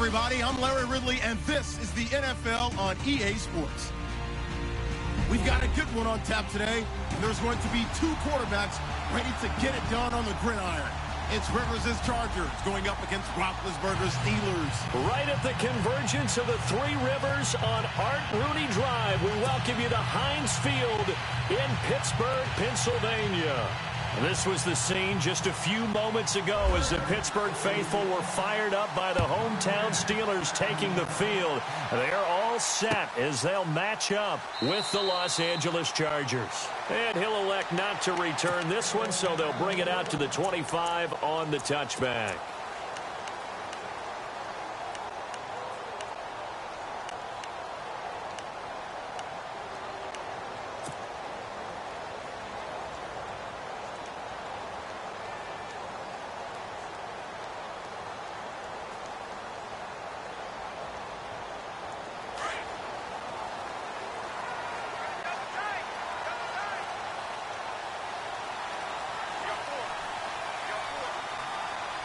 everybody. I'm Larry Ridley, and this is the NFL on EA Sports. We've got a good one on tap today. There's going to be two quarterbacks ready to get it done on the gridiron. It's Rivers' Chargers going up against Roethlisberger's Steelers. Right at the convergence of the three rivers on Art Rooney Drive, we welcome you to Heinz Field in Pittsburgh, Pennsylvania. This was the scene just a few moments ago as the Pittsburgh faithful were fired up by the hometown Steelers taking the field. They're all set as they'll match up with the Los Angeles Chargers. And he'll elect not to return this one, so they'll bring it out to the 25 on the touchback.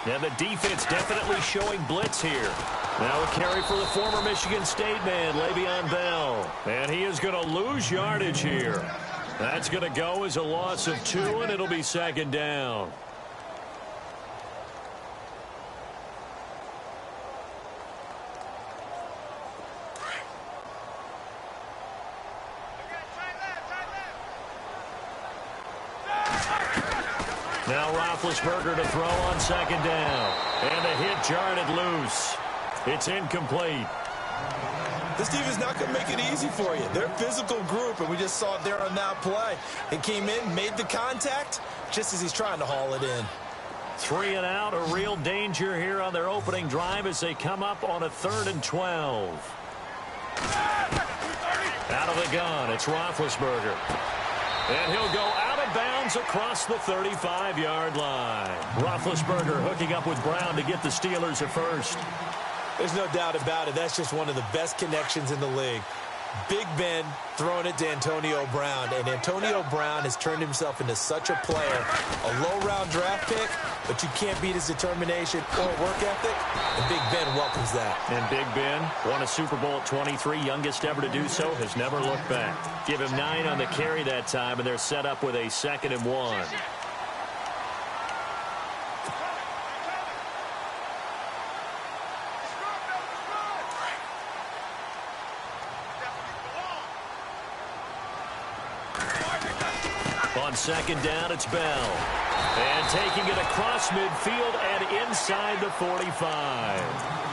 And the defense definitely showing blitz here. Now a carry for the former Michigan State man, Le'Veon Bell. And he is going to lose yardage here. That's going to go as a loss of 2, and it'll be second down. Now Roethlisberger to throw on second down. And the hit jarred loose. It's incomplete. This team is not going to make it easy for you. They're a physical group, and we just saw it there on that play. It came in, made the contact, just as he's trying to haul it in. 3 and out, a real danger here on their opening drive as they come up on a 3rd and 12. Out of the gun, it's Roethlisberger. And he'll go out of bounds across the 35-yard line. Roethlisberger hooking up with Brown to get the Steelers at first. There's no doubt about it. That's just one of the best connections in the league. Big Ben throwing it to Antonio Brown. And Antonio Brown has turned himself into such a player. A low-round draft pick, but you can't beat his determination or work ethic. And Big Ben welcomes that. And Big Ben won a Super Bowl at 23, youngest ever to do so, has never looked back. Give him 9 on the carry that time, and they're set up with a 2nd and 1. On second down, it's Bell. And taking it across midfield and inside the 45.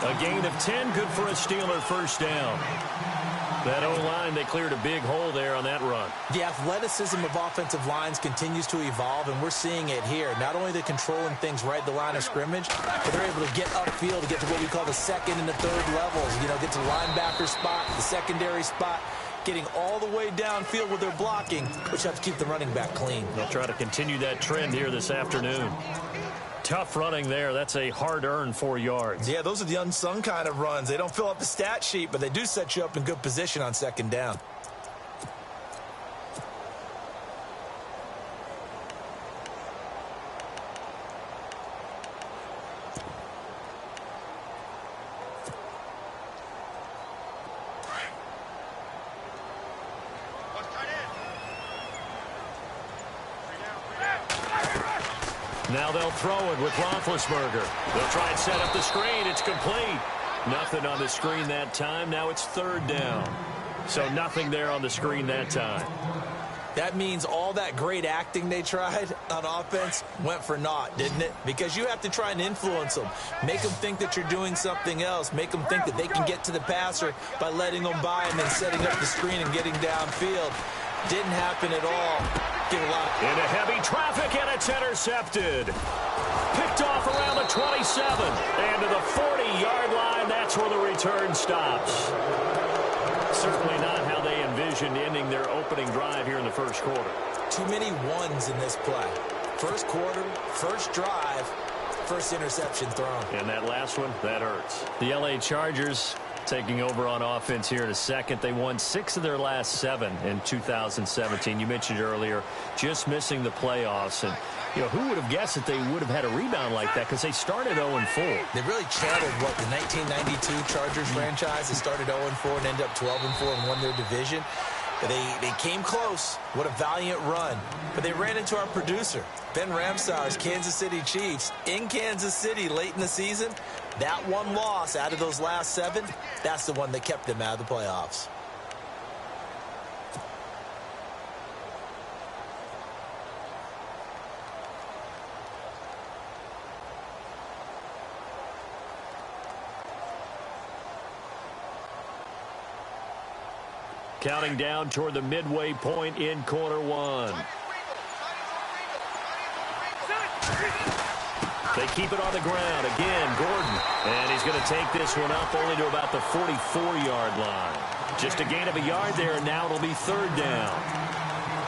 A gain of 10, good for a Steeler first down. That O-line, they cleared a big hole there on that run. The athleticism of offensive lines continues to evolve, and we're seeing it here. Not only they're controlling things right at the line of scrimmage, but they're able to get upfield to get to what we call the 2nd and the 3rd levels. You know, get to the linebacker spot, the secondary spot, getting all the way downfield with their blocking, which have to keep the running back clean. They'll try to continue that trend here this afternoon. Tough running there. That's a hard-earned 4 yards. Yeah, those are the unsung kind of runs. They don't fill up the stat sheet, but they do set you up in good position on second down. Now they'll throw it with Roethlisberger. They'll try and set up the screen. It's complete. Nothing on the screen that time. Now it's 3rd down. So nothing there on the screen that time. That means all that great acting they tried on offense went for naught, didn't it? Because you have to try and influence them. Make them think that you're doing something else. Make them think that they can get to the passer by letting them by and then setting up the screen and getting downfield. Didn't happen at all. Into heavy traffic, and it's intercepted. Picked off around the 27. And to the 40-yard line, that's where the return stops. Certainly not how they envisioned ending their opening drive here in the first quarter. Too many ones in this play. First quarter, first drive, first interception thrown. And that last one, that hurts. The LA Chargers Taking over on offense here in a second. They won 6 of their last 7 in 2017. You mentioned earlier just missing the playoffs. And, you know, who would have guessed that they would have had a rebound like that because they started 0-4. They really channeled, what, the 1992 Chargers franchise. They started 0-4 and ended up 12-4 and won their division. They came close. What a valiant run. But they ran into our producer, Ben Ramsar's Kansas City Chiefs, in Kansas City late in the season. That one loss out of those last 7, that's the one that kept them out of the playoffs. Counting down toward the midway point in quarter 1. They keep it on the ground. Again, Gordon. And he's going to take this one up only to about the 44-yard line. Just a gain of a yard there, and now it'll be 3rd down.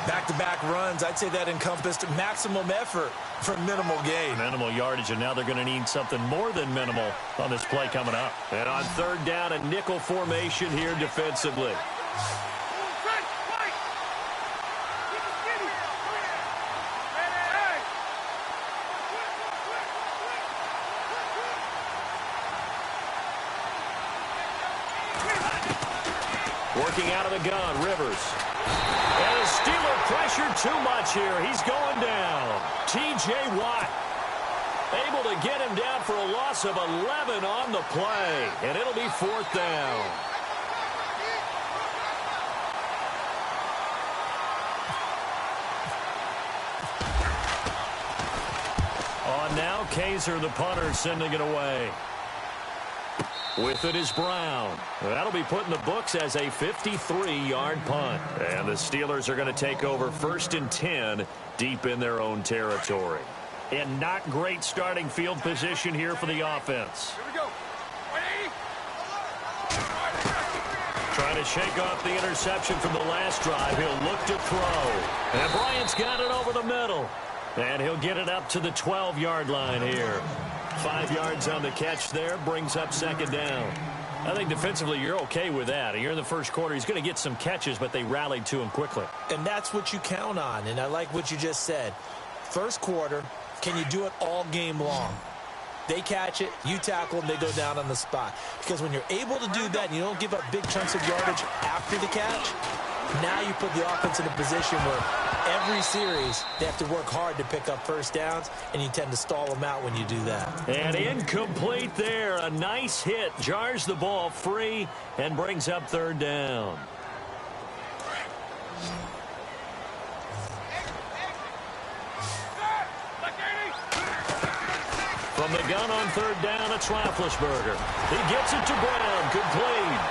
Back-to-back runs, I'd say that encompassed maximum effort for minimal gain. Minimal yardage, and now they're going to need something more than minimal on this play coming up. And on 3rd down, a nickel formation here defensively. Working out of the gun, Rivers. And the Steeler pressure too much here. He's going down. T.J. Watt able to get him down for a loss of 11 on the play. And it'll be 4th down. On now, Kaiser, the punter, sending it away. With it is Brown. That'll be put in the books as a 53-yard punt. And the Steelers are going to take over 1st and 10 deep in their own territory. And not great starting field position here for the offense. Here we go. Trying to shake off the interception from the last drive. He'll look to throw. And Bryant's got it over the middle. And he'll get it up to the 12-yard line here. 5 yards on the catch there, brings up 2nd down. I think defensively you're okay with that. You're in the first quarter. He's going to get some catches, but they rallied to him quickly. And that's what you count on, and I like what you just said. First quarter, can you do it all game long? They catch it, you tackle them, they go down on the spot. Because when you're able to do that and you don't give up big chunks of yardage after the catch, now you put the offense in a position where every series they have to work hard to pick up first downs, and you tend to stall them out when you do that. And incomplete there. A nice hit. Jars the ball free and brings up 3rd down. From the gun on 3rd down, it's Roethlisberger. He gets it to Brown. Complete.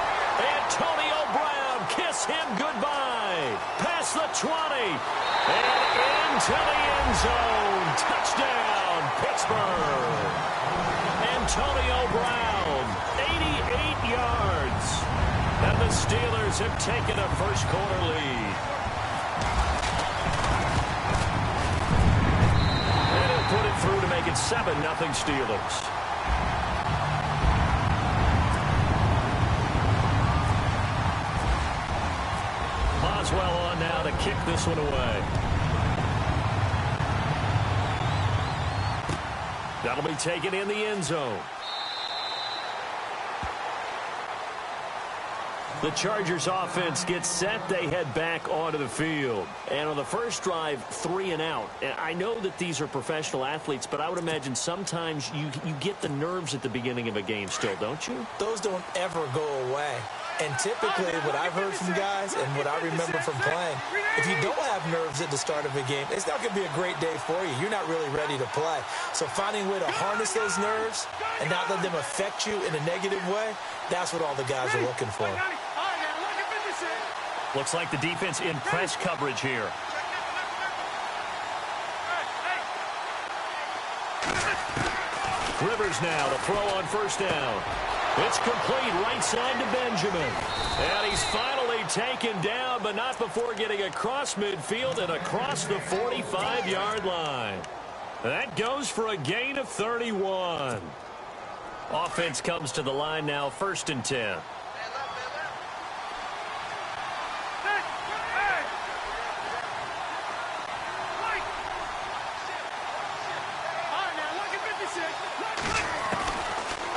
Antonio Brown. Kiss him goodbye. Past the 20. And into the end zone. Touchdown, Pittsburgh. Antonio Brown, 88 yards. And the Steelers have taken a first quarter lead. And he'll put it through to make it 7-0 Steelers. Boswell on now to kick this one away. That'll be taken in the end zone. The Chargers offense gets set. They head back onto the field. And on the first drive, 3 and out. And I know that these are professional athletes, but I would imagine sometimes you get the nerves at the beginning of a game still, don't you? Those don't ever go away. And typically, what I've heard from guys and what I remember from playing, if you don't have nerves at the start of a game, it's not going to be a great day for you. You're not really ready to play. So finding a way to harness those nerves and not let them affect you in a negative way, that's what all the guys are looking for. Looks like the defense in press coverage here. Rivers now to throw on 1st down. It's complete right side to Benjamin. And he's finally taken down, but not before getting across midfield and across the 45-yard line. That goes for a gain of 31. Offense comes to the line now, 1st and 10.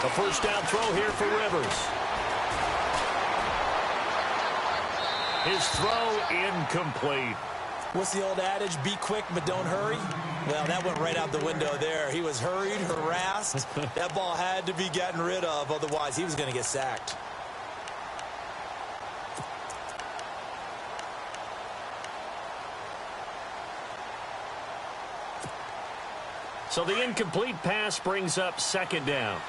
A first down throw here for Rivers. His throw incomplete. What's the old adage? Be quick, but don't hurry. Well, that went right out the window there. He was hurried, harassed. That ball had to be gotten rid of. Otherwise, he was going to get sacked. So the incomplete pass brings up second down.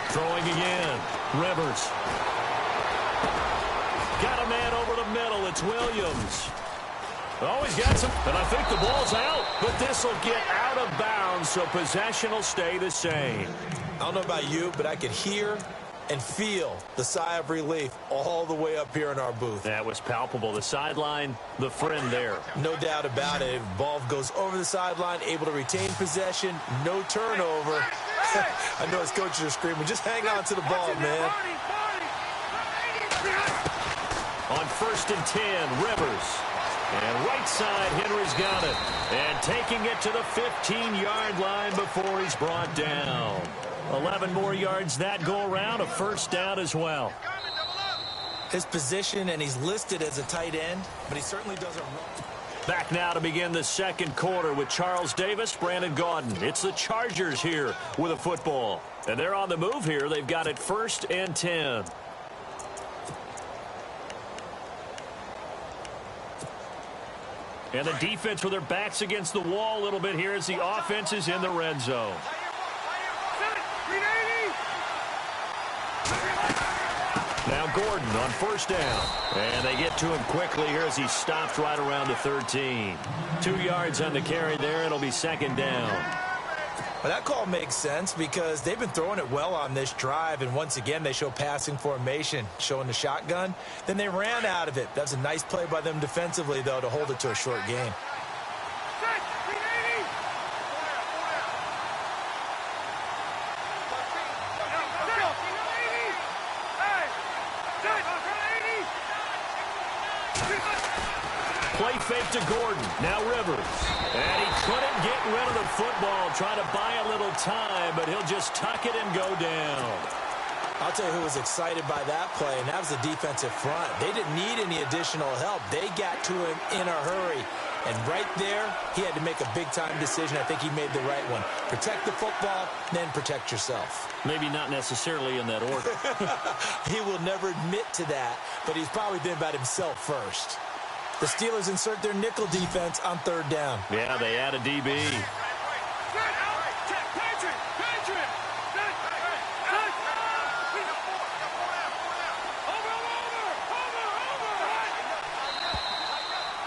Throwing again. Rivers. Got a man over the middle. It's Williams. Oh, he's got some. And I think the ball's out. But this will get out of bounds, so possession will stay the same. I don't know about you, but I could hear and feel the sigh of relief all the way up here in our booth. That was palpable. The sideline, the friend there. No doubt about it. Ball goes over the sideline, able to retain possession, no turnover. I know his coaches are screaming, just hang on to the ball, man. On 1st and 10, Rivers. And right side, Henry's got it. And taking it to the 15-yard line before he's brought down. 11 more yards that go around, a first down as well. His position, and he's listed as a tight end, but he certainly doesn't run. Back now to begin the second quarter with Charles Davis, Brandon Gaudin. It's the Chargers here with a football. And they're on the move here. They've got it 1st and 10. And the defense with their backs against the wall a little bit here as the offense is in the red zone. Now Gordon on 1st down. And they get to him quickly here as he stopped right around the 13. 2 yards on the carry there. It'll be 2nd down. Well, that call makes sense because they've been throwing it well on this drive, and once again they show passing formation, showing the shotgun. Then they ran out of it. That's a nice play by them defensively, though, to hold it to a short gain. Play fake to Gordon. Now Rivers. And he couldn't get rid of the football, trying to buy a little time, but he'll just tuck it and go down. I'll tell you who was excited by that play, and that was the defensive front. They didn't need any additional help. They got to him in a hurry. And right there, he had to make a big-time decision. I think he made the right one. Protect the football, then protect yourself. Maybe not necessarily in that order. He will never admit to that, but he's probably been about himself first. The Steelers insert their nickel defense on 3rd down. Yeah, they add a DB.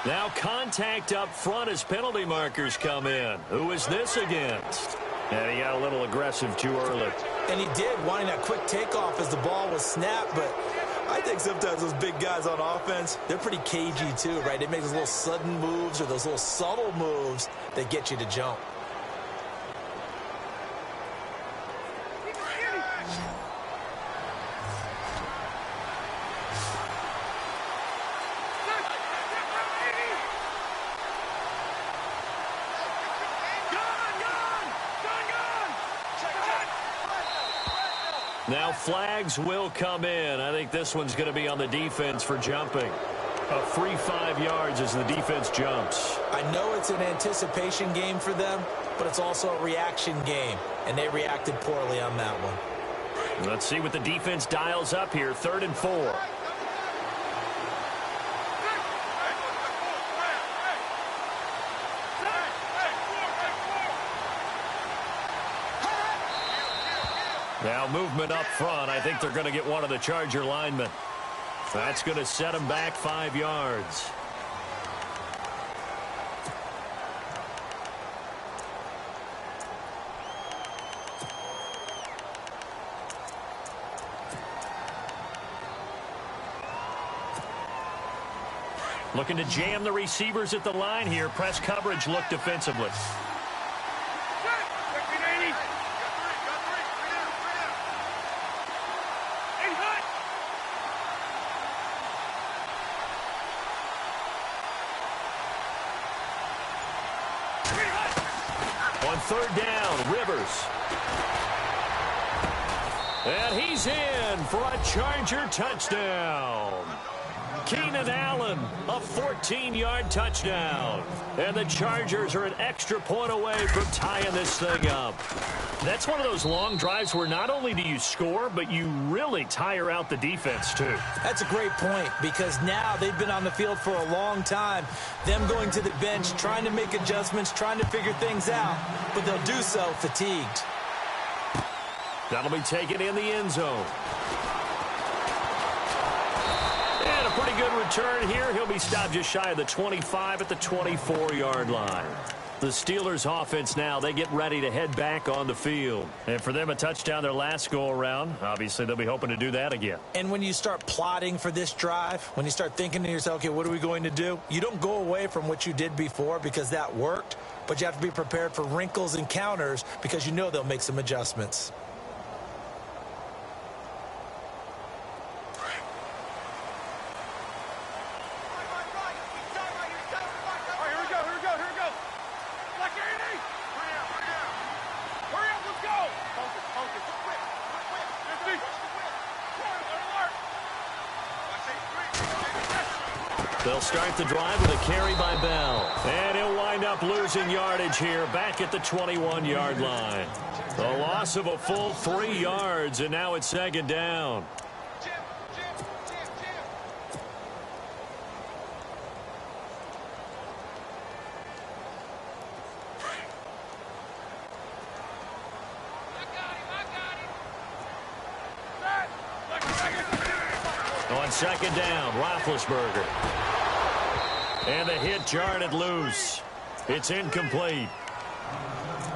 Now contact up front as penalty markers come in. Who is this against? And he got a little aggressive too early. And he did, wanting that quick takeoff as the ball was snapped, but I think sometimes those big guys on offense, they're pretty cagey too, right? They make those little sudden moves or those little subtle moves that get you to jump. Now flags will come in. I think this one's going to be on the defense for jumping. A free 5 yards as the defense jumps. I know it's an anticipation game for them, but it's also a reaction game, and they reacted poorly on that one. Let's see what the defense dials up here. 3rd and 4. Now movement up front. I think they're going to get one of the Charger linemen. That's going to set them back 5 yards. Looking to jam the receivers at the line here. Press coverage look defensively. on third down. Rivers. And he's in for a Charger touchdown. Keenan Allen, a 14-yard touchdown. And the Chargers are an extra point away from tying this thing up. That's one of those long drives where not only do you score, but you really tire out the defense, too. That's a great point, because now they've been on the field for a long time. Them going to the bench, trying to make adjustments, trying to figure things out, but they'll do so fatigued. That'll be taken in the end zone. And a pretty good return here. He'll be stopped just shy of the 25 at the 24-yard line. The Steelers offense now, they get ready to head back on the field. And for them, a touchdown their last go-around. Obviously, they'll be hoping to do that again. And when you start plotting for this drive, when you start thinking to yourself, okay, what are we going to do? You don't go away from what you did before because that worked, but you have to be prepared for wrinkles and counters because you know they'll make some adjustments. They'll start the drive with a carry by Bell. And he'll wind up losing yardage here back at the 21-yard line. A loss of a full 3 yards, and now it's second down. On second down, Roethlisberger. And the hit jarred it loose. It's incomplete.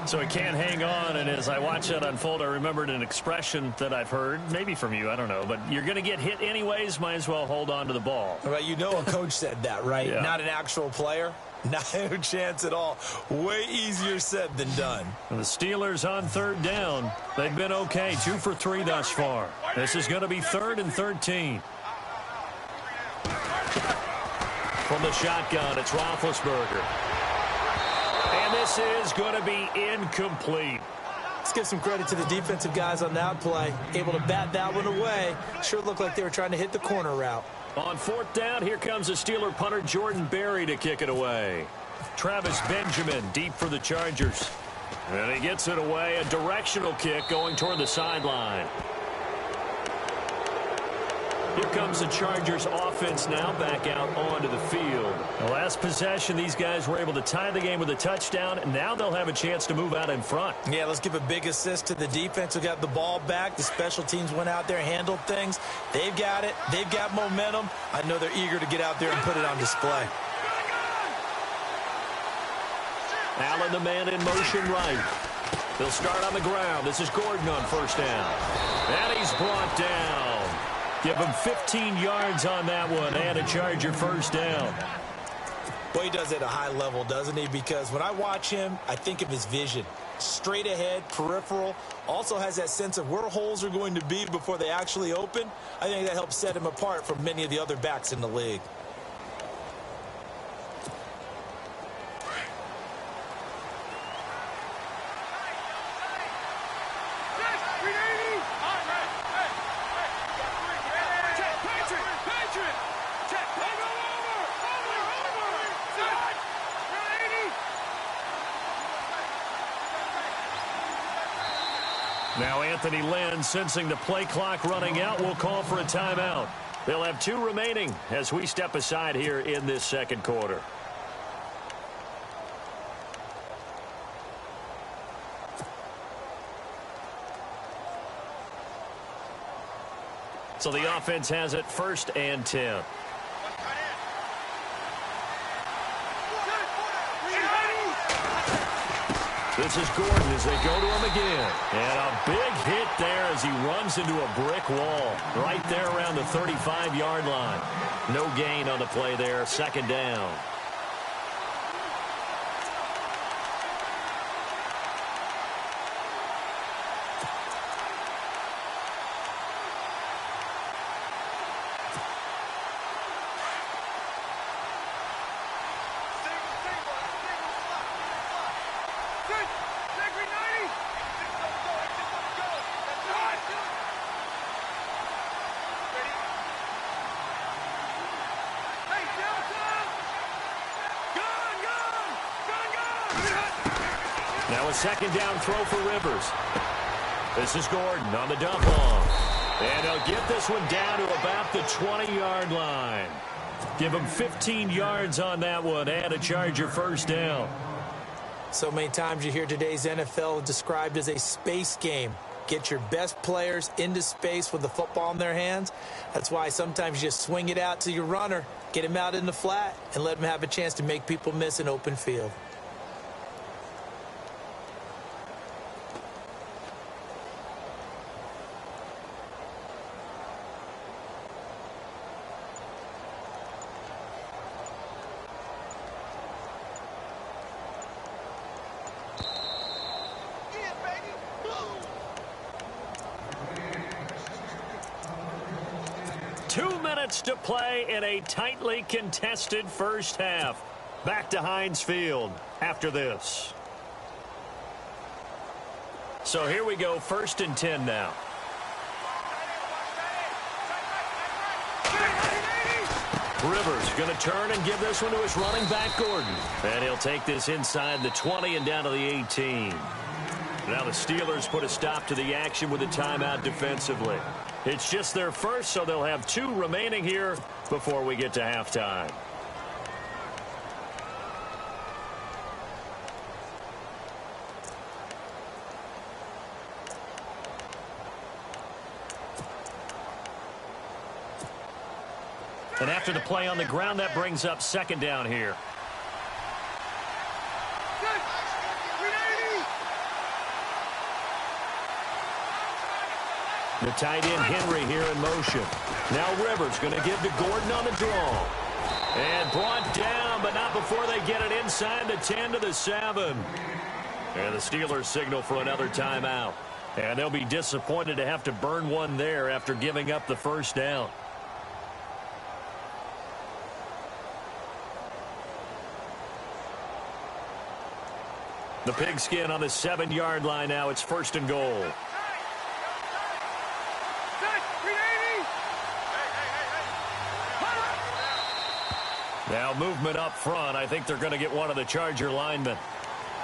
So he can't hang on, and as I watch that unfold, I remembered an expression that I've heard, maybe from you, I don't know, but you're going to get hit anyways, might as well hold on to the ball. Right, you know a coach said that, right? Yeah. Not an actual player. Not a chance at all. Way easier said than done. And the Steelers on third down. They've been okay, 2 for 3 thus far. This is going to be 3rd and 13. From the shotgun, it's Roethlisberger. And this is going to be incomplete. Let's give some credit to the defensive guys on that play. Able to bat that one away. Sure looked like they were trying to hit the corner route. On 4th down, here comes the Steeler punter Jordan Berry to kick it away. Travis Benjamin deep for the Chargers. And he gets it away. A directional kick going toward the sideline. Here comes the Chargers offense now back out onto the field. The last possession, these guys were able to tie the game with a touchdown, and now they'll have a chance to move out in front. Yeah, let's give a big assist to the defense who got the ball back. The special teams went out there, handled things. They've got it. They've got momentum. I know they're eager to get out there and put it on display. Allen, the man in motion right. They'll start on the ground. This is Gordon on first down. And he's brought down. Give him 15 yards on that one and a Charger first down. Well, he does it at a high level, doesn't he? Because when I watch him, I think of his vision. Straight ahead, peripheral. Also has that sense of where holes are going to be before they actually open. I think that helps set him apart from many of the other backs in the league. Now Anthony Lynn, sensing the play clock running out, will call for a timeout. They'll have 2 remaining as we step aside here in this second quarter. So the offense has it 1st and 10. This is Gordon as they go to him again. And a big hit there as he runs into a brick wall right there around the 35-yard line. No gain on the play there. 2nd down. a second down throw for Rivers. This is Gordon on the dump off. And he'll get this one down to about the 20-yard line. Give him 15 yards on that one and a Charger first down. So many times you hear today's NFL described as a space game. Get your best players into space with the football in their hands. That's why sometimes you just swing it out to your runner, get him out in the flat, and let him have a chance to make people miss an open field. To play in a tightly contested first half. Back to Heinz Field after this. So here we go, 1st and 10 now. Rivers going to turn and give this one to his running back, Gordon. And he'll take this inside the 20 and down to the 18. Now the Steelers put a stop to the action with a timeout defensively. It's just their first, so they'll have 2 remaining here before we get to halftime. And after the play on the ground, that brings up 2nd down here. The tight end Henry here in motion. Now Rivers going to give to Gordon on the draw. And brought down, but not before they get it inside the 10 to the 7. And the Steelers signal for another timeout. And they'll be disappointed to have to burn one there after giving up the first down. The pigskin on the 7-yard line now. It's 1st and goal. Now movement up front. I think they're going to get one of the Charger linemen.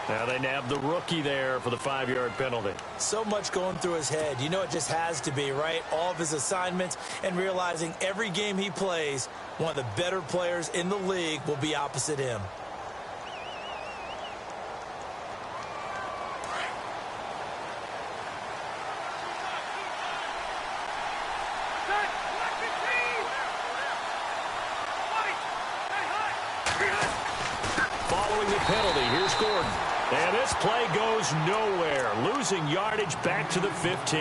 Now they nab the rookie there for the 5-yard penalty. So much going through his head. You know it just has to be, right? All of his assignments and realizing every game he plays, one of the better players in the league will be opposite him. Penalty. Here's Gordon. And this play goes nowhere. Losing yardage back to the 15.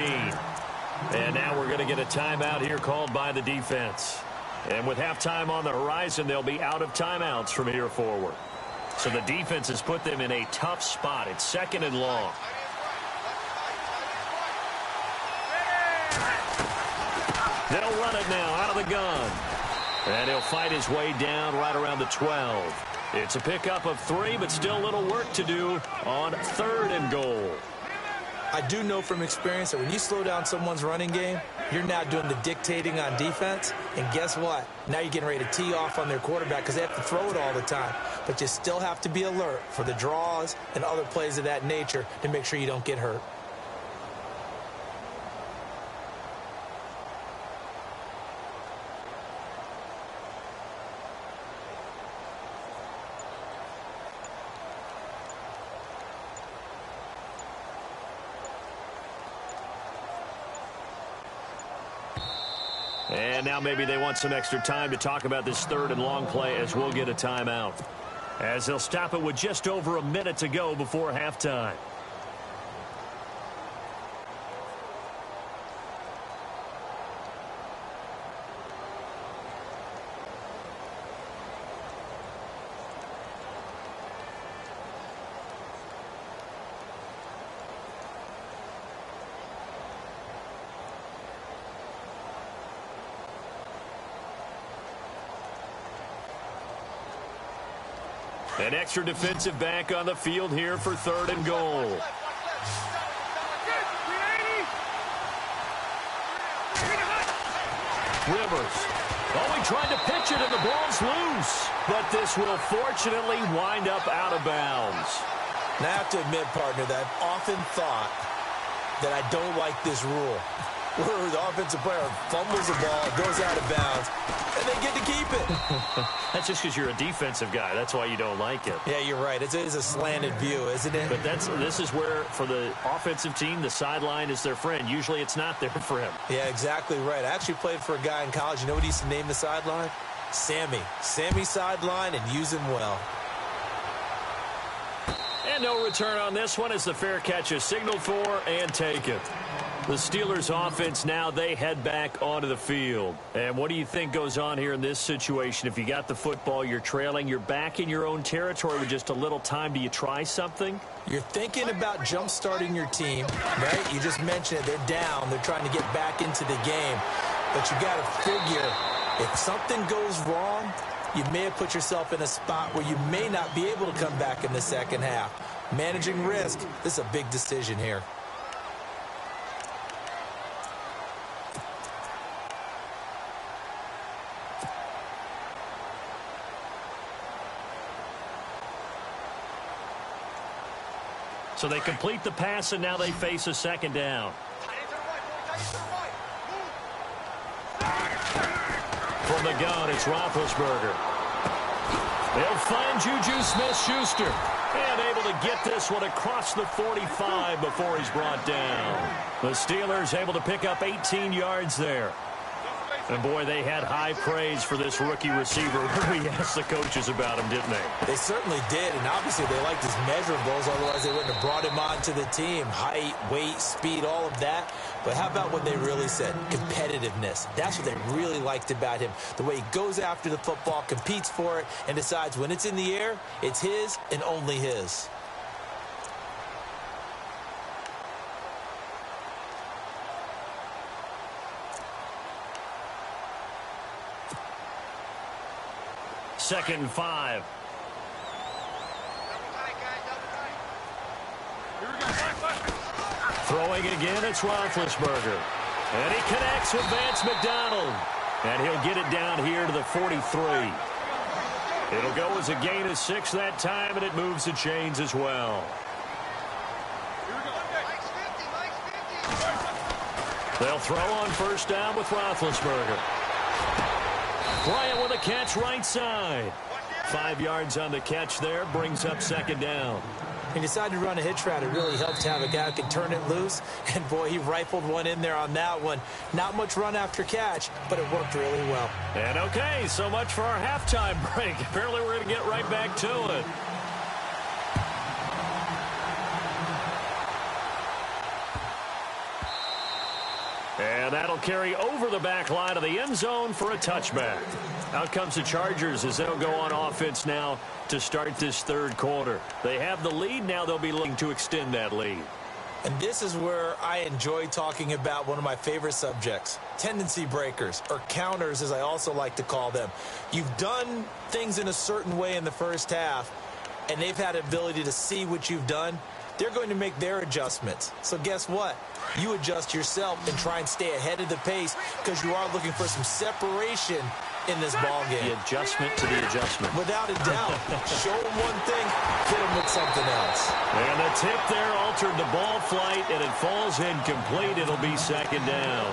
And now we're going to get a timeout here called by the defense. And with halftime on the horizon, they'll be out of timeouts from here forward. So the defense has put them in a tough spot. It's 2nd and long. They'll run it now out of the gun. And he'll fight his way down right around the 12. It's a pickup of 3, but still a little work to do on 3rd and goal. I do know from experience that when you slow down someone's running game, you're now doing the dictating on defense. And guess what? Now you're getting ready to tee off on their quarterback because they have to throw it all the time. But you still have to be alert for the draws and other plays of that nature to make sure you don't get hurt. And now maybe they want some extra time to talk about this 3rd and long play as we'll get a timeout. As they'll stop it with just over a minute to go before halftime. An extra defensive back on the field here for 3rd and goal. Rivers. Oh, he tried to pitch it and the ball's loose. But this will fortunately wind up out of bounds. And I have to admit, partner, that I've often thought that I don't like this rule, where the offensive player fumbles the ball, goes out of bounds, and they get to keep it. That's just because you're a defensive guy. That's why you don't like it. Yeah, you're right. It's a slanted view, isn't it? But this is where, for the offensive team, the sideline is their friend. Usually it's not there for him. Yeah, exactly right. I actually played for a guy in college. You know what he used to name the sideline? Sammy. Sammy sideline, and use him well. And no return on this one as the fair catch is signaled for and taken. The Steelers offense now, they head back onto the field. And what do you think goes on here in this situation? If you got the football, you're trailing, you're back in your own territory with just a little time. Do you try something? You're thinking about jump-starting your team, right? You just mentioned it. They're down. They're trying to get back into the game. But you got to figure, if something goes wrong, you may have put yourself in a spot where you may not be able to come back in the second half. Managing risk, this is a big decision here. So they complete the pass, and now they face a second down. From the gun, it's Roethlisberger. They'll find Juju Smith-Schuster. And able to get this one across the 45 before he's brought down. The Steelers able to pick up 18 yards there. And, boy, they had high praise for this rookie receiver. We asked the coaches about him, didn't they? They certainly did, and obviously they liked his measurables. Otherwise, they wouldn't have brought him onto the team. Height, weight, speed, all of that. But how about what they really said? Competitiveness. That's what they really liked about him. The way he goes after the football, competes for it, and decides when it's in the air, it's his and only his. Second and 5. Throwing again, it's Roethlisberger. And he connects with Vance McDonald. And he'll get it down here to the 43. It'll go as a gain of 6 that time, and it moves the chains as well. They'll throw on first down with Roethlisberger. Bryant with a catch right side. 5 yards on the catch there, brings up second down. He decided to run a hitch route. It really helped to have a guy who can turn it loose. And, boy, he rifled one in there on that one. Not much run after catch, but it worked really well. And, okay, so much for our halftime break. Apparently we're going to get right back to it. And that'll carry over the back line of the end zone for a touchback. Out comes the Chargers as they'll go on offense now to start this third quarter. They have the lead. Now they'll be looking to extend that lead. And this is where I enjoy talking about one of my favorite subjects, tendency breakers, or counters as I also like to call them. You've done things in a certain way in the first half, and they've had the ability to see what you've done. They're going to make their adjustments. So guess what? You adjust yourself and try and stay ahead of the pace because you are looking for some separation in this ball game. The adjustment to the adjustment. Without a doubt. Show them one thing, hit them with something else. And the tip there altered the ball flight, and it falls incomplete. It'll be second down.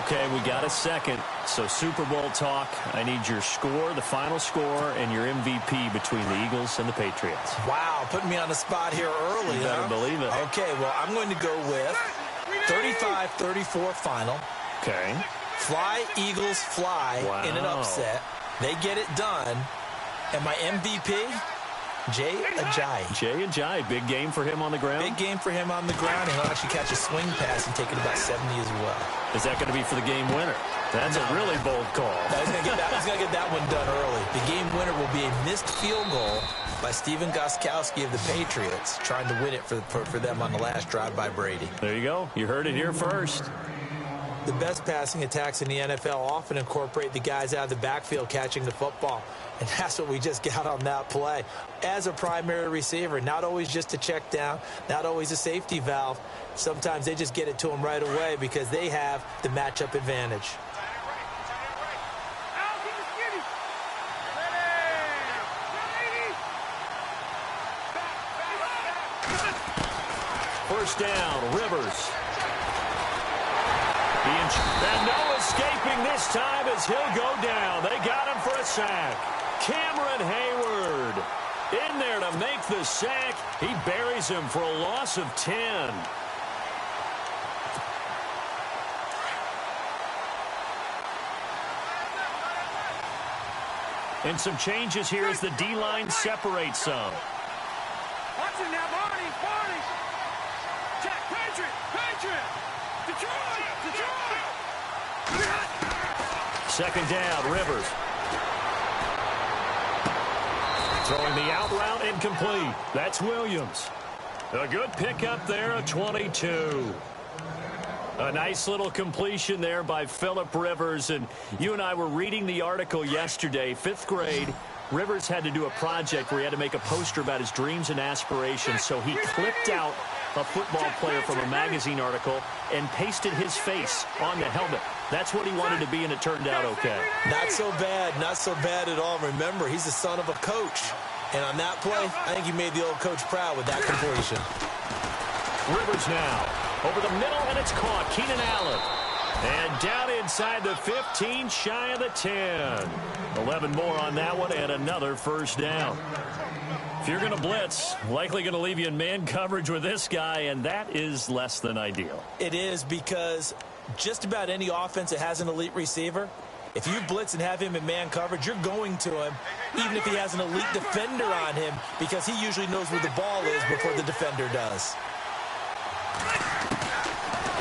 Okay, we got a second. So Super Bowl talk. I need your score, the final score, and your MVP between the Eagles and the Patriots. Wow, putting me on the spot here early. You better believe it. Okay, well, I'm going to go with 35-34 final. Okay. Fly, Eagles, fly in an upset. They get it done. And my MVP, Jay Ajayi. Jay Ajayi, big game for him on the ground? Big game for him on the ground, and he'll actually catch a swing pass and take it about 70 as well. Is that going to be for the game winner? That's a really bold call. No, he's going to get that one done early. The game winner will be a missed field goal by Steven Gostkowski of the Patriots, trying to win it for them on the last drive by Brady. There you go. You heard it here first. The best passing attacks in the NFL often incorporate the guys out of the backfield catching the football. And that's what we just got on that play. As a primary receiver, not always just a check down, not always a safety valve. Sometimes they just get it to them right away because they have the matchup advantage. Rivers. And no escaping this time as he'll go down. They got him for a sack. Cameron Hayward in there to make the sack. He buries him for a loss of 10. And some changes here as the D-line separates some. Watch it now, Barney. Jack, Patriot. Detroit. Second down, Rivers. Throwing the out route incomplete. That's Williams. A good pickup there, a 22. A nice little completion there by Phillip Rivers. And you and I were reading the article yesterday, 5th grade. Rivers had to do a project where he had to make a poster about his dreams and aspirations. So he clipped out a football player from a magazine article and pasted his face on the helmet. That's what he wanted to be, and it turned out okay. Not so bad at all. Remember, he's the son of a coach. And on that play, I think he made the old coach proud with that completion. Rivers now over the middle, and it's caught. Keenan Allen. And down inside the 15, shy of the 10. 11 more on that one, and another first down. If you're going to blitz, likely going to leave you in man coverage with this guy, and that is less than ideal. It is, because just about any offense that has an elite receiver, if you blitz and have him in man coverage, you're going to him, even if he has an elite defender on him, because he usually knows where the ball is before the defender does.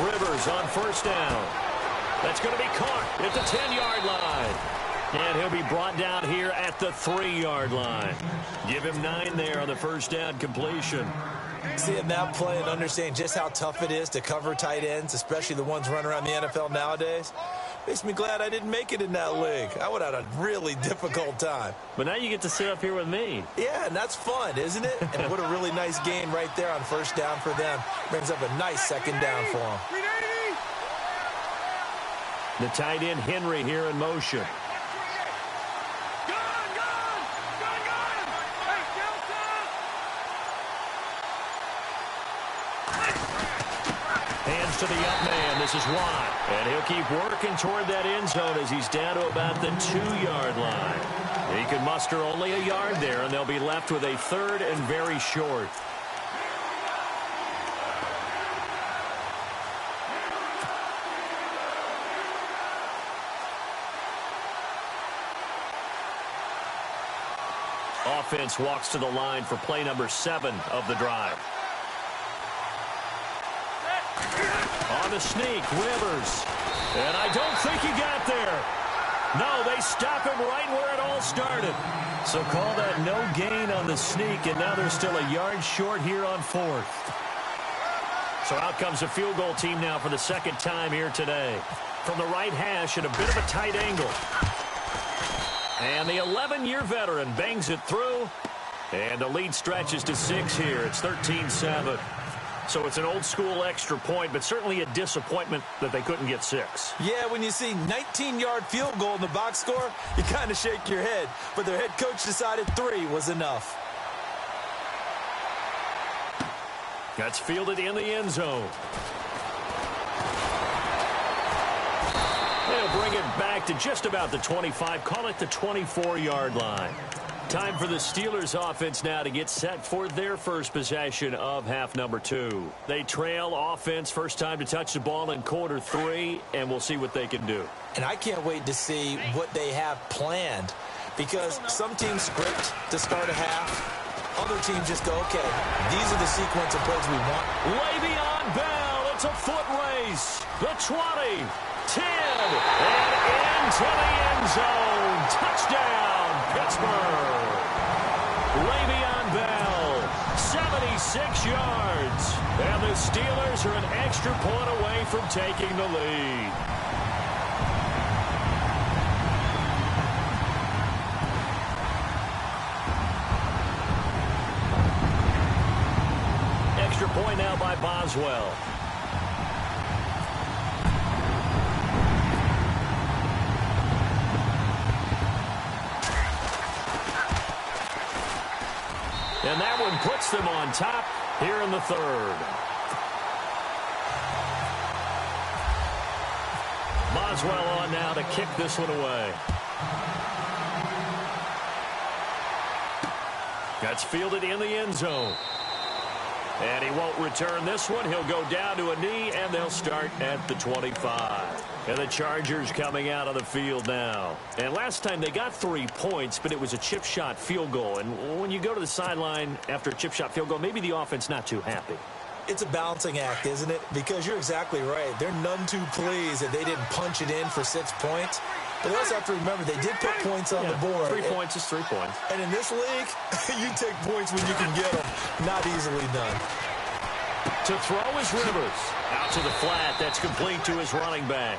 Rivers on first down. That's going to be caught at the 10-yard line. And he'll be brought down here at the 3-yard line. Give him 9 there on the first down completion. Seeing that play and understanding just how tough it is to cover tight ends, especially the ones running around the NFL nowadays, makes me glad I didn't make it in that league. I would have had a really difficult time. But now you get to sit up here with me. Yeah, and that's fun, isn't it? And what a really nice gain right there on first down for them. Brings up a nice second down for them. The tight end Henry here in motion. Hands to the up man. This is Watt. And he'll keep working toward that end zone as he's down to about the 2-yard line. He can muster only a yard there, and they'll be left with a 3rd and very short. Offense walks to the line for play number 7 of the drive. On the sneak, Rivers. And I don't think he got there. No, they stop him right where it all started. So call that no gain on the sneak, and now they're still a yard short here on 4th. So out comes a field goal team now for the 2nd time here today. From the right hash at a bit of a tight angle. And the 11-year veteran bangs it through. And the lead stretches to 6 here. It's 13-7. So it's an old-school extra point, but certainly a disappointment that they couldn't get 6. Yeah, when you see 19-yard field goal in the box score, you kind of shake your head. But their head coach decided 3 was enough. That's fielded in the end zone. They'll bring it back to just about the 25. Call it the 24-yard line. Time for the Steelers offense now to get set for their first possession of half number 2. They trail offense, first time to touch the ball in quarter 3, and we'll see what they can do. And I can't wait to see what they have planned, because some teams script to start a half. Other teams just go, okay, these are the sequence of plays we want. Le'Veon Bell, it's a foot race. The 20, 10, and into the end zone. Touchdown, Pittsburgh. Le'Veon Bell, 76 yards. And the Steelers are an extra point away from taking the lead. Extra point now by Boswell. And that one puts them on top here in the 3rd. Boswell on now to kick this one away. That's fielded in the end zone. And he won't return this one. He'll go down to a knee, and they'll start at the 25. And the Chargers coming out on the field now. And last time they got 3 points, but it was a chip shot field goal. And when you go to the sideline after a chip shot field goal, maybe the offense not too happy. It's a balancing act, isn't it? Because you're exactly right. They're none too pleased that they didn't punch it in for 6 points. But they also have to remember they did put points on the board. 3 points is 3 points. And in this league, you take points when you can get them. Not easily done. To throw is Rivers. Out to the flat. That's complete to his running back.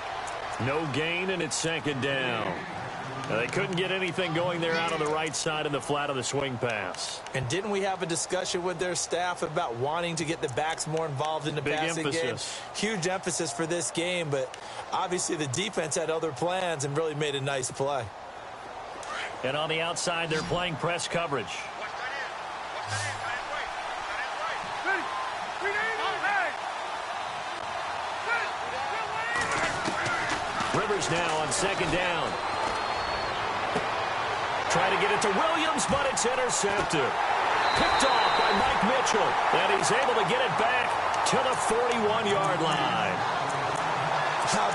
No gain, and it's second down. They couldn't get anything going there out on the right side of the flat of the swing pass. And didn't we have a discussion with their staff about wanting to get the backs more involved in the passing game? Huge emphasis for this game, but obviously the defense had other plans and really made a nice play. And on the outside, they're playing press coverage. Rivers now on second down. Trying to get it to Williams, but it's intercepted. Picked off by Mike Mitchell. And he's able to get it back to the 41-yard line.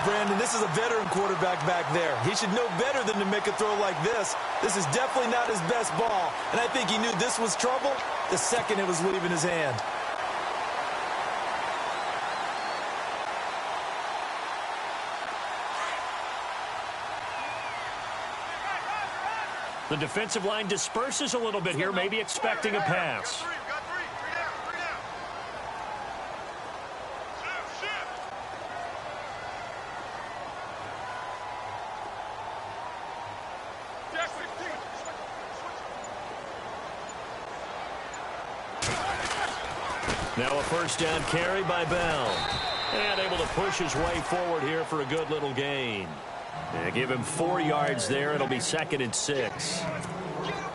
Brandon, this is a veteran quarterback back there. He should know better than to make a throw like this. This is definitely not his best ball. And I think he knew this was trouble the second it was leaving his hand. The defensive line disperses a little bit here, maybe expecting a pass. Now a first down carry by Bell. And able to push his way forward here for a good little gain. Yeah, give him 4 yards there. It'll be 2nd and 6.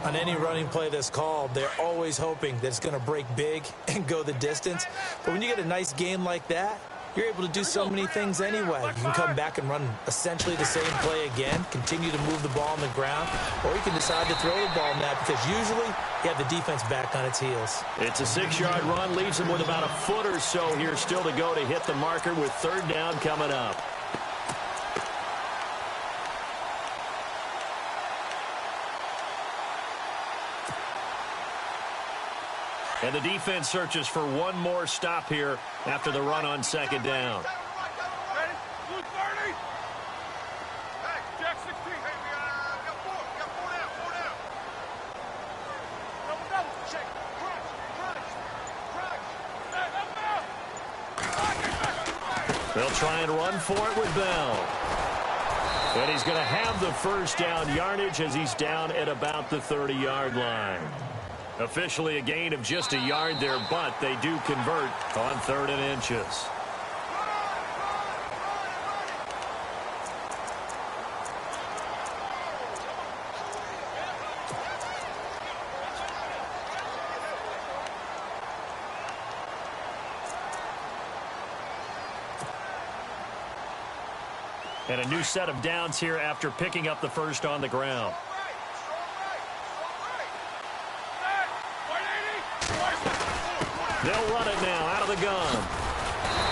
On any running play that's called, they're always hoping that it's going to break big and go the distance. But when you get a nice game like that, you're able to do so many things anyway. You can come back and run essentially the same play again, continue to move the ball on the ground, or you can decide to throw the ball now because usually you have the defense back on its heels. It's a 6-yard run, leaves him with about a foot or so here still to go to hit the marker with third down coming up. And the defense searches for one more stop here after the run on second down. Ready? Blue 30. Hey, Jack 16. Hey, we got 4. We got 4 down. 4 down. Double. Check. Crunch. Hey, They'll try and run for it with Bell. And he's going to have the first down yardage as he's down at about the 30-yard line. Officially a gain of just a yard there, but they do convert on 3rd and inches. And a new set of downs here after picking up the first on the ground. They'll run it now out of the gun.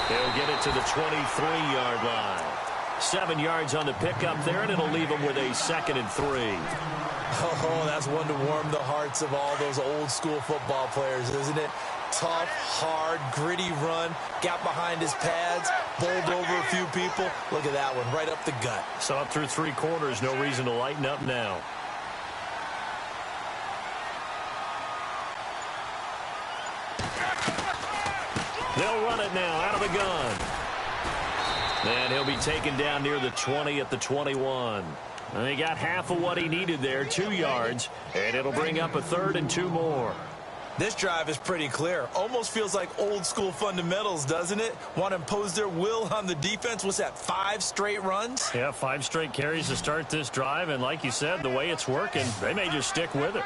They'll get it to the 23-yard line. 7 yards on the pickup there, and it'll leave them with a 2nd and 3. Oh, that's one to warm the hearts of all those old-school football players, isn't it? Tough, hard, gritty run. Got behind his pads, bowled over a few people. Look at that one, right up the gut. So up through 3 quarters, no reason to lighten up now. They'll run it now out of the gun. And he'll be taken down near the 20 at the 21. And he got half of what he needed there, 2 yards, and it'll bring up a 3rd and 2 more. This drive is pretty clear. Almost feels like old-school fundamentals, doesn't it? Want to impose their will on the defense. What's that, 5 straight runs? Yeah, 5 straight carries to start this drive, and like you said, the way it's working, they may just stick with it.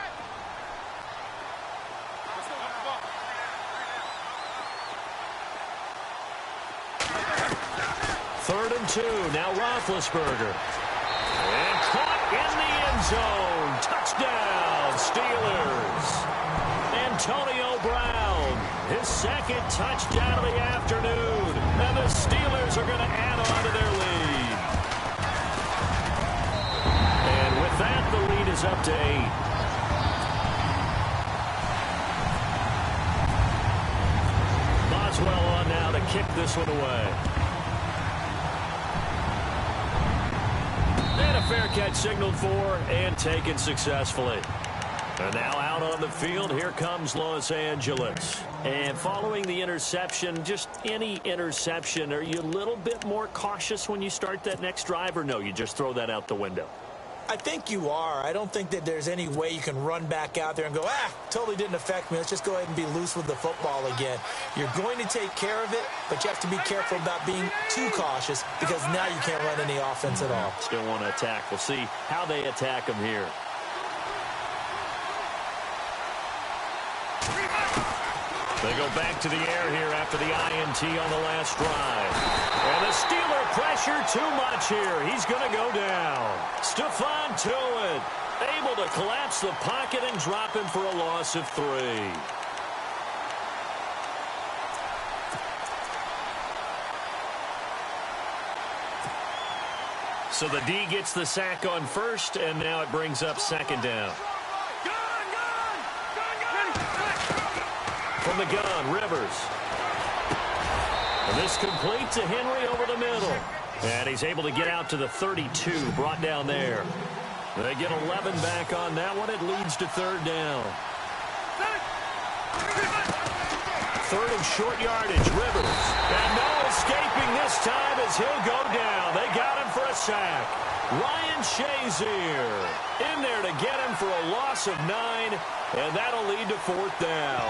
3rd and 2. Now Roethlisberger. And caught in the end zone. Touchdown, Steelers. Antonio Brown, his 2nd touchdown of the afternoon. And the Steelers are going to add on to their lead. And with that, the lead is up to 8. Boswell on now to kick this one away. And a fair catch signaled for and taken successfully. And now out on the field, here comes Los Angeles. And following the interception, just any interception, are you a little bit more cautious when you start that next drive, or no, you just throw that out the window? I think you are. I don't think that there's any way you can run back out there and go, totally didn't affect me. Let's just go ahead and be loose with the football again. You're going to take care of it, but you have to be careful about being too cautious because now you can't run any offense at all. Still want to attack. We'll see how they attack them here. They go back to the air here after the INT on the last drive. And the Steeler pressure too much here. He's going to go down. Stephon Tuitt able to collapse the pocket and drop him for a loss of 3. So the D gets the sack on first, and now it brings up 2nd down. From the gun, Rivers. And this complete to Henry over the middle. And he's able to get out to the 32, brought down there. They get 11 back on that one. It leads to 3rd down. 3rd and short yardage, Rivers. And no escaping this time as he'll go down. They got him for a sack. Ryan Shazier in there to get him for a loss of 9, and that'll lead to 4th down.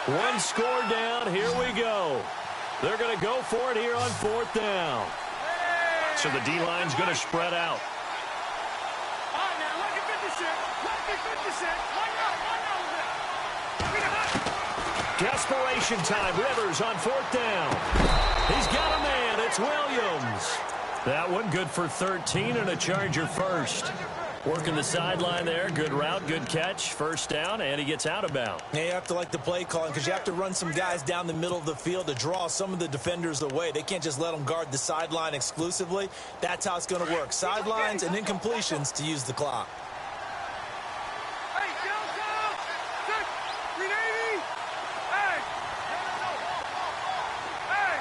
One score down. Here we go. They're going to go for it here on 4th down. So the D-line's going to spread out. All right, now, let me 56. Let me 56. Desperation time. Rivers on 4th down. He's got a man. It's Williams. That one good for 13 and a Charger first. Working the sideline there. Good route, good catch. 1st down, and he gets out of bounds. Yeah, you have to like the play calling because you have to run some guys down the middle of the field to draw some of the defenders away. They can't just let them guard the sideline exclusively. That's how it's going to work. Sidelines and incompletions to use the clock. Hey, downtown. 380. Hey. Hey.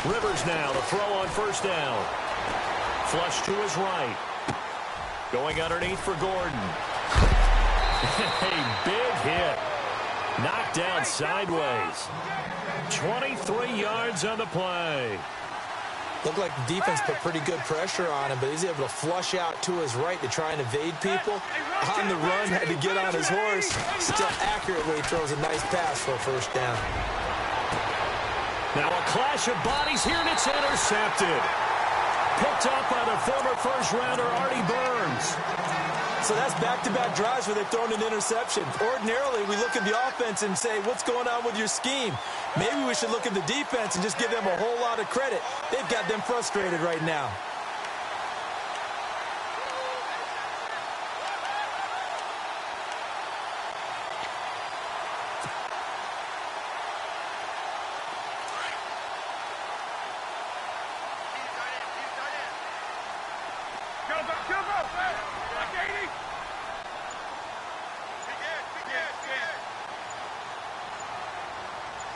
Rivers now to throw on 1st down. Flush to his right. Going underneath for Gordon. A big hit. Knocked down sideways. 23 yards on the play. Looked like the defense put pretty good pressure on him, but he's able to flush out to his right to try and evade people. On the run, had to get on his horse. Still accurately throws a nice pass for a 1st down. Now a clash of bodies here, and it's intercepted. Picked up by the former 1st-rounder Artie Burns. So that's back-to-back drives where they've thrown an interception. Ordinarily, we look at the offense and say, what's going on with your scheme? Maybe we should look at the defense and just give them a whole lot of credit. They've got them frustrated right now.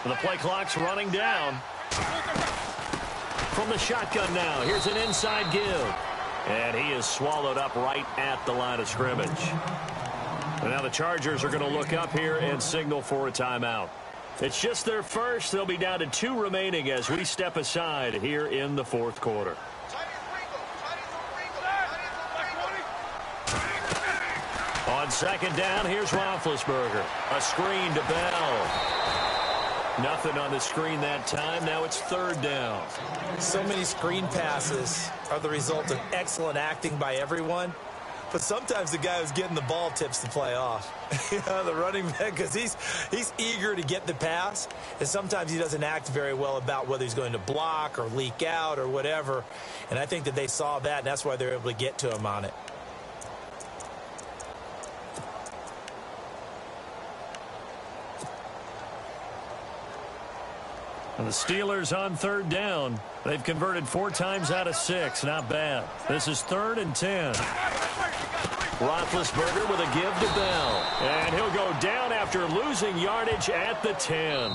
The play clock's running down. From the shotgun now, here's an inside give. And he is swallowed up right at the line of scrimmage. And now the Chargers are going to look up here and signal for a timeout. It's just their first. They'll be down to 2 remaining as we step aside here in the 4th quarter. On second down, here's Roethlisberger. A screen to Bell. Nothing on the screen that time. Now it's third down. So many screen passes are the result of excellent acting by everyone. But sometimes the guy who's getting the ball tips the play off. The running back, because he's eager to get the pass, and sometimes he doesn't act very well about whether he's going to block or leak out or whatever. And I think that they saw that, and that's why they're able to get to him on it. And the Steelers on third down. They've converted 4 times out of 6. Not bad. This is 3rd and 10. Roethlisberger with a give to Bell. And he'll go down after losing yardage at the 10.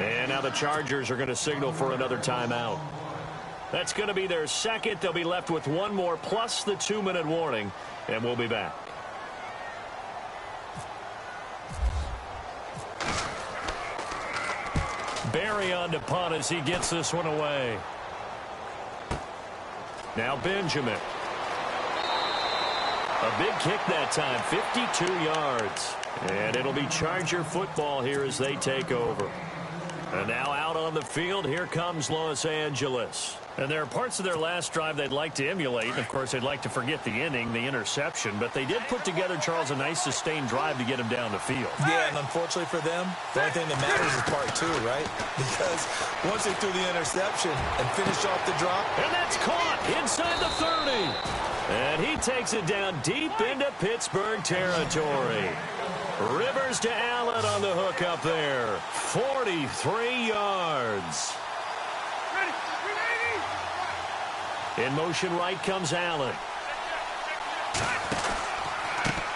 And now the Chargers are going to signal for another timeout. That's going to be their second. They'll be left with 1 more plus the 2-minute warning. And we'll be back. Barry on to punt as he gets this one away. Now Benjamin. A big kick that time, 52 yards. And it'll be Charger football here as they take over. And now out on the field, here comes Los Angeles. And there are parts of their last drive they'd like to emulate. And of course, they'd like to forget the inning, the interception. But they did put together, Charles, a nice sustained drive to get him down the field. Yeah, and unfortunately for them, the only thing that matters is part 2, right? Because once they threw the interception and finished off the drop. And that's caught inside the 30. And he takes it down deep into Pittsburgh territory. Rivers to Allen on the hook up there. 43 yards. In motion right comes Allen.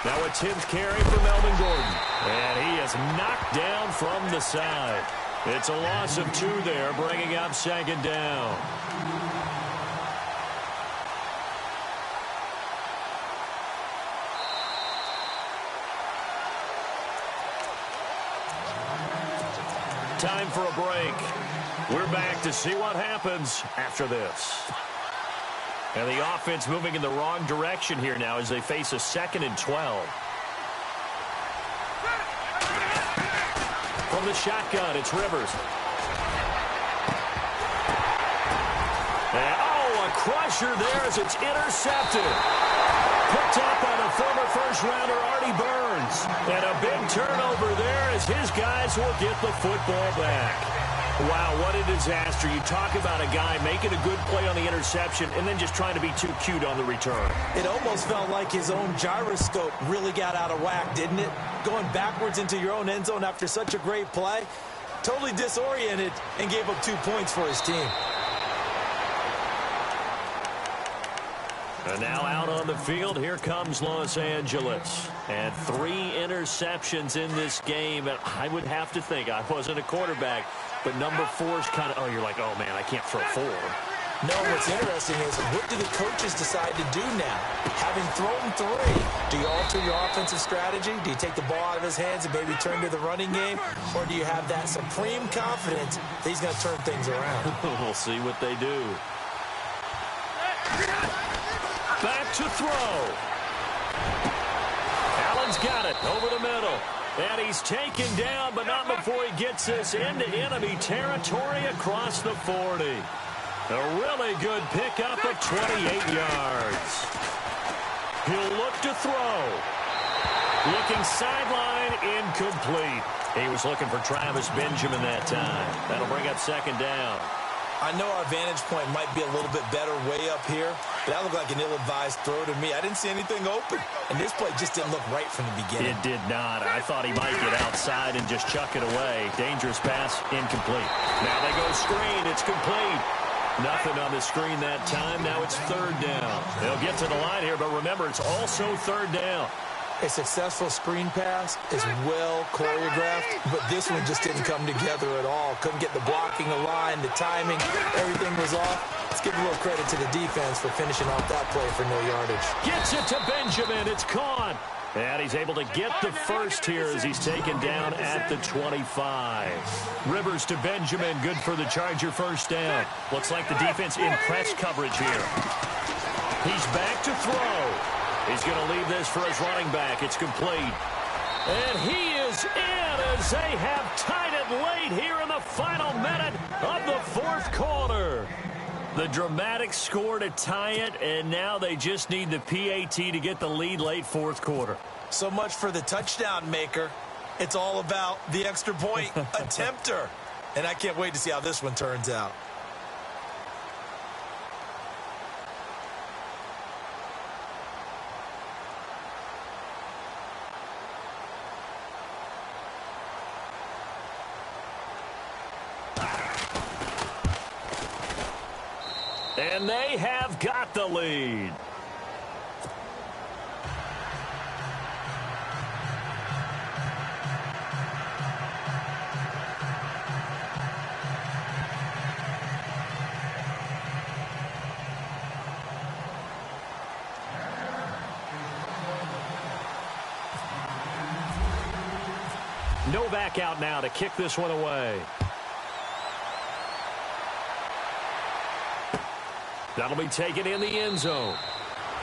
Now a 10th carry for Melvin Gordon. And he is knocked down from the side. It's a loss of 2 there, bringing up second down. Time for a break. We're back to see what happens after this. And the offense moving in the wrong direction here now as they face a 2nd and 12. From the shotgun, it's Rivers. And, a crusher there as it's intercepted. Picked up on a former first-rounder, Artie Burns. And a big turnover there as his guys will get the football back. Wow, what a disaster. You talk about a guy making a good play on the interception and then just trying to be too cute on the return. It almost felt like his own gyroscope really got out of whack, didn't it? Going backwards into your own end zone after such a great play. Totally disoriented and gave up 2 points for his team. And now out on the field, here comes Los Angeles. And 3 interceptions in this game. And I would have to think, I wasn't a quarterback, but number 4 is kind of, you're like, oh, man, I can't throw 4. No, what's interesting is, what do the coaches decide to do now? Having thrown 3, do you alter your offensive strategy? Do you take the ball out of his hands and maybe turn to the running game? Or do you have that supreme confidence that he's going to turn things around? We'll see what they do. Back to throw. Allen's got it over the middle. And he's taken down, but not before he gets this into enemy territory across the 40. A really good pickup of 28 yards. He'll look to throw. Looking sideline, incomplete. He was looking for Travis Benjamin that time. That'll bring up second down. I know our vantage point might be a little bit better way up here, but that looked like an ill-advised throw to me. I didn't see anything open, and this play just didn't look right from the beginning. It did not. I thought he might get outside and just chuck it away. Dangerous pass, incomplete. Now they go screen. It's complete. Nothing on the screen that time. Now it's third down. They'll get to the line here, but remember, it's also third down. A successful screen pass is well choreographed, but this one just didn't come together at all. Couldn't get the blocking, the line, the timing, everything was off. Let's give a little credit to the defense for finishing off that play for no yardage. Gets it to Benjamin. It's caught. And he's able to get the first here as he's taken down at the 25. Rivers to Benjamin. Good for the Charger first down. Looks like the defense in press coverage here. He's back to throw. He's going to leave this for his running back. It's complete. And he is in as they have tied it late here in the final minute of the fourth quarter. The dramatic score to tie it, and now they just need the PAT to get the lead late fourth quarter. So much for the touchdown maker. It's all about the extra point attempter. And I can't wait to see how this one turns out. And they have got the lead. Novak out now to kick this one away. That'll be taken in the end zone.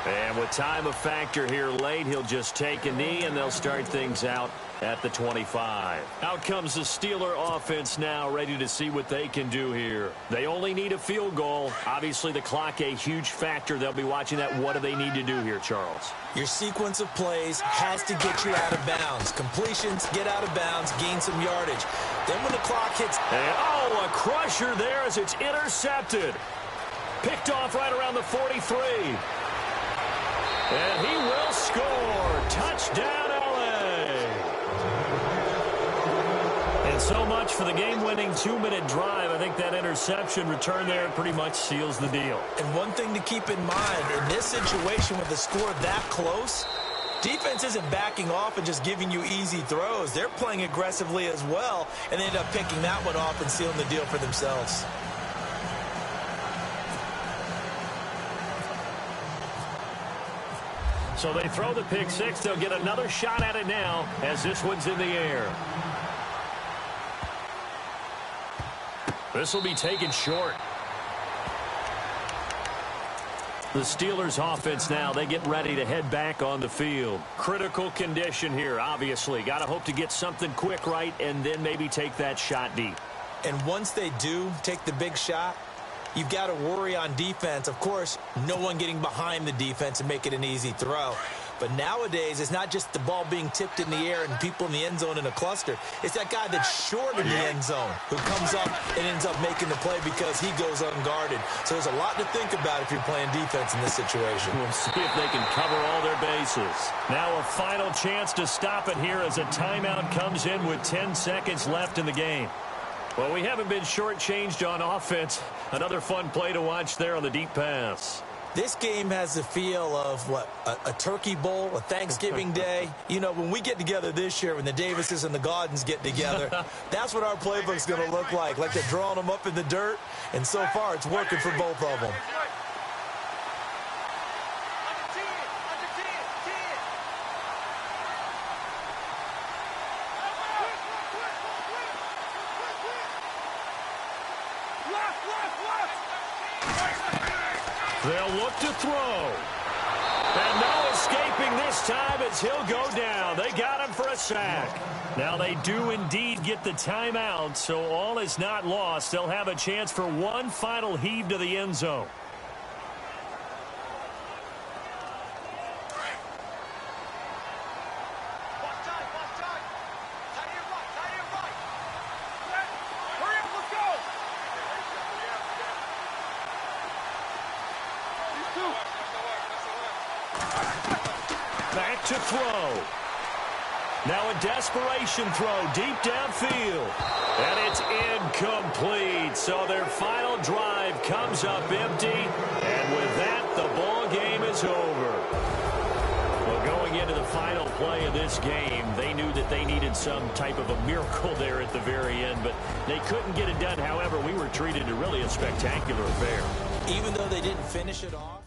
And with time a factor here late, he'll just take a knee, and they'll start things out at the 25. Out comes the Steeler offense now, ready to see what they can do here. They only need a field goal. Obviously, the clock a huge factor. They'll be watching that. What do they need to do here, Charles? Your sequence of plays has to get you out of bounds. Completions, get out of bounds, gain some yardage. Then when the clock hits... And, oh, a crusher there as it's intercepted. Picked off right around the 43. And he will score. Touchdown, L.A. And so much for the game-winning 2-minute drive. I think that interception return there pretty much seals the deal. And one thing to keep in mind, in this situation with the score that close, defense isn't backing off and just giving you easy throws. They're playing aggressively as well, and they end up picking that one off and sealing the deal for themselves. So they throw the pick six. They'll get another shot at it now as this one's in the air. This will be taken short. The Steelers offense now, they get ready to head back on the field. Critical condition here, obviously. Got to hope to get something quick right and then maybe take that shot deep. And once they do take the big shot, you've got to worry on defense. Of course, no one getting behind the defense and make it an easy throw. But nowadays, it's not just the ball being tipped in the air and people in the end zone in a cluster. It's that guy that's short in the end zone who comes up and ends up making the play because he goes unguarded. So there's a lot to think about if you're playing defense in this situation. We'll see if they can cover all their bases. Now a final chance to stop it here as a timeout comes in with 10 seconds left in the game. Well, we haven't been shortchanged on offense. Another fun play to watch there on the deep pass. This game has the feel of, what, a turkey bowl, a Thanksgiving day. You know, when we get together this year, when the Davises and the Gaudens get together, that's what our playbook's going to look like they're drawing them up in the dirt. And so far, it's working for both of them. They'll look to throw. And no escaping this time as he'll go down. They got him for a sack. Now they do indeed get the timeout, so all is not lost. They'll have a chance for one final heave to the end zone. Back to throw. Now a desperation throw deep downfield. And it's incomplete. So their final drive comes up empty. And with that, the ball game is over. Well, going into the final play of this game, they knew that they needed some type of a miracle there at the very end. But they couldn't get it done. However, we were treated to really a spectacular affair. Even though they didn't finish it off.